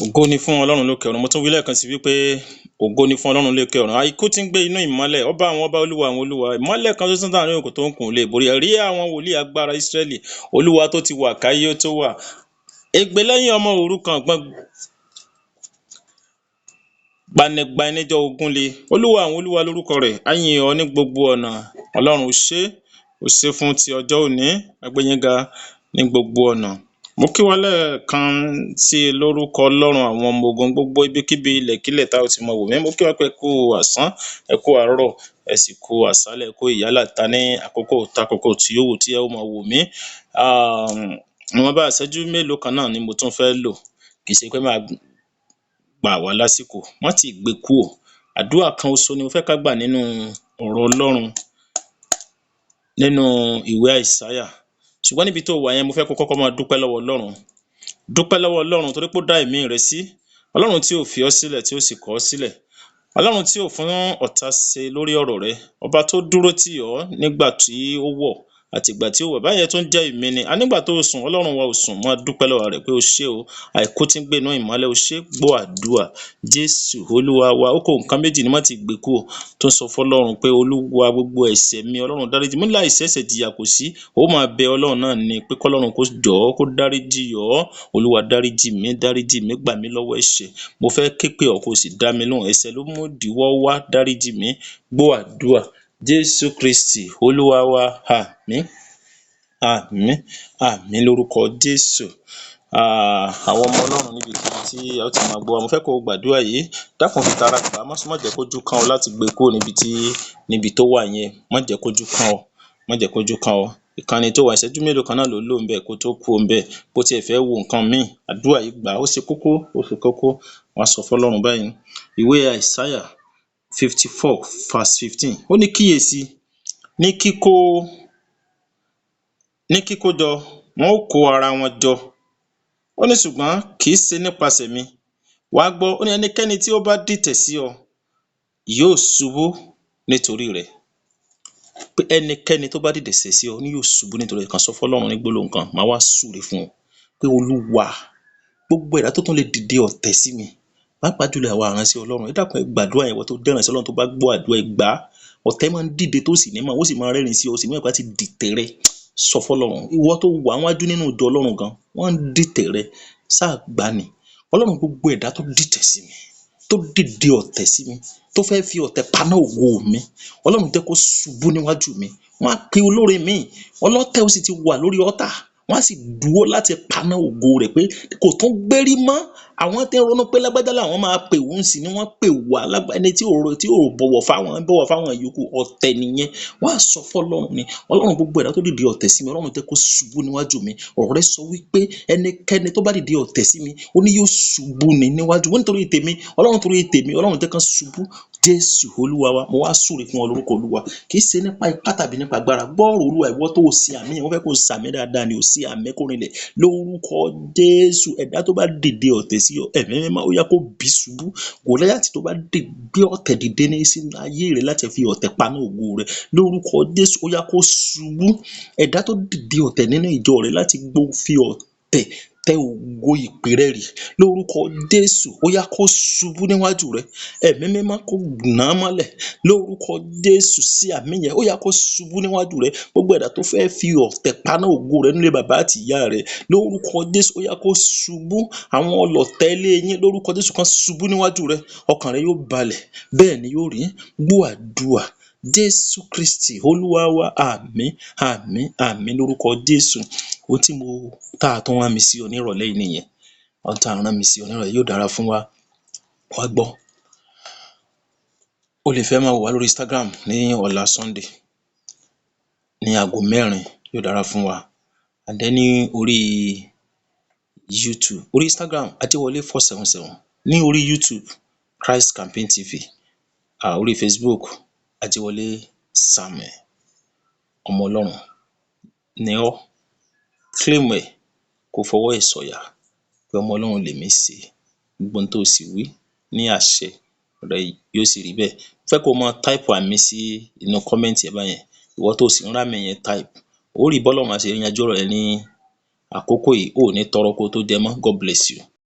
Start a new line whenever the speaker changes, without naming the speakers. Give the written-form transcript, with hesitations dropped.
Ògo ni fún Ọlọ́run lókè ọ̀run. Mo tún wí lẹ́ẹ̀kan sí wípé ògo ni fún Ọlọ́run lókè ọ̀run. Àìkú tí ń gbé inú ìmọ́lẹ̀, ọba àwọn ọba, olúwa àwọn olúwa. Ìmọ́lẹ̀ kan ṣoṣo láàrin òkùnkùn tó ń kùn lè borí. Ẹ̀rí àwọn wòlíì agbára Ísírẹ́lì, olúwa tó ti wà káyé ó tó wà. Ègbè lẹ́yìn ọmọ òrukàn, gbanigbani níjọ́ ogun le. Olúwa àwọn olúwa lórúkọ rẹ̀. A yìn ọ́ ní gbogbo ọ̀nà. Ọlọ́run ó ṣé fún ti ọjọ́ òní. A gbé yín ga ní gbogbo ọ̀nà. Mo kí wa lẹ́ẹ̀kan sí lórúkọ Ọlọ́run àwọn ọmọ ogun gbogbo ibikíbi ilẹ̀kílẹ̀ tá ò ti mọ wò mí. Mo kí wa pé ẹ kú àsán, ẹ kú àárọ̀, ẹ sì kú àsálẹ́, ẹ kú ìyálàta ní àkókò tí ó wù tí ẹ ó máa wò mí. Ìwọ̀nba ìṣẹ́jú mélòó kan náà ni mo tún fẹ́ lò. Kì í ṣe pé máa gbà wá lásìkò. Má ti gbé kúrò. Àdúrà kan oṣù ni mo fẹ́ ká gbà nínú ọ̀rọ̀ Ọlọ́run nínú ìwé Àìsáyà. Ṣùgbọ́n níbi tó wà yẹn, mo fẹ́ kó kọ́kọ́ máa dúpẹ́ lọ́wọ́ Ọlọ́run. Dúpẹ́ lọ́wọ́ Ọlọ́run torí pé ó dá ẹ̀mí rẹ sí. Ọlọ́run tí ò fi ọ́ sílẹ̀, tí ó sì kọ̀ ọ́ sílẹ̀. Ọlọ́run tí ò fún ọ̀tá ṣe lórí ọ̀rọ̀ rẹ. Ọba tó dúró tì ọ́ nígbà tí ó wọ̀ àti ìgbà tí ó wọ̀. Báyẹn tó ń jẹ́ ìmí ni. Nígbà tó sùn, Ọlọ́run wa ò sùn. Máa dúpẹ́ lọ́wọ́ rẹ̀ pé ó ṣé o. Àìkú tí ń gbé inú ìmọ́lẹ̀, ó ṣé. Gbọ́ àdúrà. Jésù Olúwa wa. Ó kó nǹkan méjì ni má ti gbé kúrò. Tó ń sọ fún Ọlọ́run pé Olúwa gbogbo ẹ̀ṣẹ̀ mi, Ọlọ́run dáríjì mí. Láì ṣẹ̀ṣẹ̀ jìyà kò sí. Ó máa bẹ Ọlọ́run náà ni pé k'Ọlọ́run kó jọ̀ọ́ kó dáríjì ọ́. Olúwa dáríjì mí, gbà mí lọ́wọ́ ẹ̀ṣẹ̀. Mo fẹ́ ké pè ọ́ kó sì dá mi lóhùn. Ẹ̀ṣẹ̀ ló mú ìdíwọ́ wá, dáríjì mí. Gbọ́ àdúrà. Jésù Kristi Olúwa wa. Àmín. Àmín. Àmín lórúkọ Jésù. Àwọn ọmọ Ọlọ́run níbi tí a ó ti máa gbọ́ wa. Mo fẹ́ kó gbàdúrà yìí. Dákun fi tara gbà. Má jẹ́ kójú kán ọ láti gbé kúrò níbi tó wà yẹn. Má jẹ́ kójú kán ọ. Má jẹ́ kójú kán ọ. Ìkànnì tó wà ìṣẹ́jú mélòó kan náà ló lò ń bẹ̀ kó tó kú ń bẹ̀. Bó tiẹ̀ fẹ́ wo nǹkan míì, àdúrà yìí gbà. Ó ṣe kókó, ó ṣe kókó. Wàá sọ fún Ọlọ́run báyìí. Ìwé Àìsáyà 54:15. Ó ní kíyèsí, ní kíkójọ, wọn ó kó ara wọn jọ. Ó ní ṣùgbọ́n kì í ṣe nípasẹ̀ mi. Wàá gbọ́, ó ní ẹnikẹ́ni tí ó bá dìtẹ̀ sí ọ yóò ṣubú nítorí rẹ̀. Pé ẹnikẹ́ni tó bá dìtẹ̀ sí ọ ní yóò ṣubú nítorí rẹ̀. Kan sọ fún Ọlọ́run ní gbólóhùn kan. Màá wá súre fún ọ pé Olúwa, gbogbo ẹ̀dá tó tún lè dìde ọ̀tẹ̀ sí mi, pàápàá jùlọ àwa ìránṣẹ́ Ọlọ́run, ẹ dákun ẹ gbàdúrà yẹn. Ìwọ tó jẹ́ ìránṣẹ́ Ọlọ́run tó bá gbọ́ àdúrà ẹ gbà á. Ọ̀tẹ̀ máa ń dìde tó sì ní mọ̀, ó sì máa rẹ́rìn sí ọ, ó sì mọ̀ pé ti dìtẹ̀ rẹ. Sọ fún Ọlọ́run. Ìwọ tó wà wájú nínú ìjọ Ọlọ́run gan, wọ́n ń dìtẹ̀ rẹ. Sáà gbà ni. Ọlọ́run, gbogbo ẹ̀dá tó dìtẹ̀ sí mi, tó dìde ọ̀tẹ̀ sí mi, tó fẹ́ fi ọ̀tẹ̀ paná ògo mi, Ọlọ́run jẹ́ kó ṣubú níwájú mi. Wọ́n á pe olóore mi. Ọlọ́tẹ̀ ó sì ti wà lórí ọ̀tà. Wọ́n á sì dúró láti paná ògo rẹ̀ pé kò tún gbérí mọ́. Àwọn tí ń ronú pé lágbájá làwọn máa pè òun sí ni wọ́n pè wá. Ẹni tí ò bọ̀wọ̀ fáwọn ìyókù, ọ̀tẹ̀ nìyẹn. Wọ́n á sọ fún Ọlọ́run ni. Ọlọ́run, gbogbo ẹ̀dá tó dìde ọ̀tẹ̀ sí mi, Ọlọ́run jẹ́ kó ṣubú níwájú mi. Ọ̀rọ̀ rẹ̀ sọ wípé ẹnikẹ́ni tó bá dìde ọ̀tẹ̀ sí mi, ó ní yóò ṣubú ní níwájú. Wọ́n nítorí tèmi, Ọlọ́run torí tèmi, Ọlọ́run jẹ́ kán ṣubú. Jésù Olúwa wa. Mo wá súre fún ọ lórúkọ Olúwa. Kì í ṣe nípa ipá tàbí nípa agbára. Gbọ́ ọ̀rọ̀ Olúwa. Ìwọ tó o ṣe àmì yẹn, wọ́n fẹ́ kó o ṣàmì dáadáa ni. O ṣe àmì kó rinlẹ̀ lórúkọ Jésù. Ẹ̀dá tó bá dìde ọ̀tẹ̀ sí ọ, ẹ̀mí mímọ́ ó yá kó bí ṣubú. Gòláyátì tó bá gbé ọ̀tẹ̀ dìde ní sínú ayé rẹ̀ láti fi ọ̀tẹ̀ paná ògo rẹ̀, lórúkọ Jésù ó yá kó ṣubú. Ẹ̀dá tó dìde ọ̀tẹ̀ nínú ìjọ rẹ̀ láti fi ọ̀tẹ̀ tẹ ògo ìpè rẹ̀ rì, lórúkọ Jésù ó yá kó ṣubú níwájú rẹ̀. Ẹ̀mí mímọ́ kó nà á mọ́lẹ̀ lórúkọ Jésù. Sí àmì yẹn, ó yá kó ṣubú níwájú rẹ̀. Gbogbo ẹ̀dá tó fẹ́ fi ọ̀tẹ̀ paná ògo rẹ̀ nílé bàbá àti ìyá rẹ̀, lórúkọ Jésù ó yá kó ṣubú. Àwọn ọlọ̀tẹ̀ ilé yín, lórúkọ Jésù kan ṣubú níwájú rẹ̀. Ọkàn rẹ̀ yóò balẹ̀. Bẹ́ẹ̀ ni yóò rí. Gbọ́ àdúrà. Jésù Kristi Olúwa wa. Àmín. Àmín. Àmín lórúkọ Jésù. Ohun tí tá tó rán mi sí ọ ní ìrọ̀lẹ́ yìí nìyẹn. Ohun tá rán mi sí ọ ní ìrọ̀lẹ́ yóò dára fún wa. Wá gbọ́. O lè fẹ́ máa wò wá lórí Instagram ní ọ̀la Sunday ní aago 4 yóò dára fún wa. And then ní orí YouTube, orí Instagram Adéwọlé 477, ní orí YouTube Christ Campaign TV, orí Facebook Adéwọlé Samuel. Ọmọ Ọlọ́run ni ọ́. Claim ẹ̀ kó fọwọ́ ẹ̀ sọ̀yà pé ọmọ Ọlọ́run lèmi ṣe. Gbogbo ohun tó sì wí ní àṣẹ rẹ̀ yóò sì rí bẹ́ẹ̀. Fẹ́ kó máa type àmì sí inú comment ẹ̀ báyẹn. Ìwọ tó sì ń rá mi yẹn type. Ó rí bọ́lọ́run máa ṣe yanjú ọ̀rọ̀ ẹ ní àkókò yìí. Ó ní tọrọ kó tó jẹ mọ́. God bless you.